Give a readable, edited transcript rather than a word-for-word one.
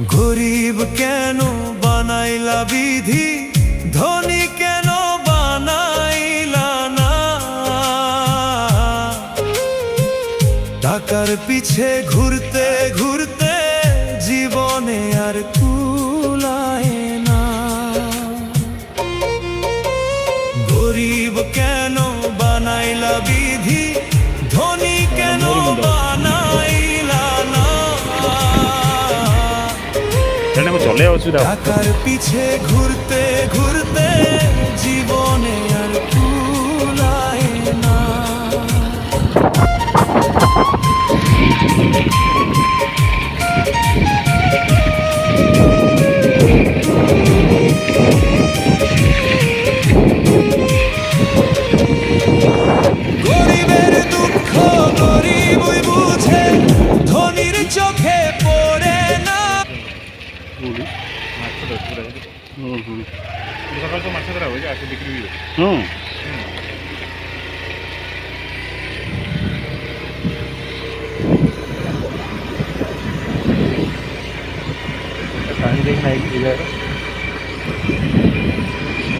গরিব কেন বানাইলা বিধি, ধনী কেন বানাইলা না? টাকার পিছে ঘুরতে ঘুরতে জীবনে আর কুলায় না। গরিব কেন বানাইলা বিধি, ধনী কেন বানাইলা না? টাকার পিছে ঘুরতে ঘুরতে জীবনে আর কুলায় না। গরিবের দুঃখ গরিবই বুঝে, ধনীর চোখে পড়ে না। সকাল তো মাছ ধরা হয়ে আসে বিক্রি হয়ে পানি দেখ না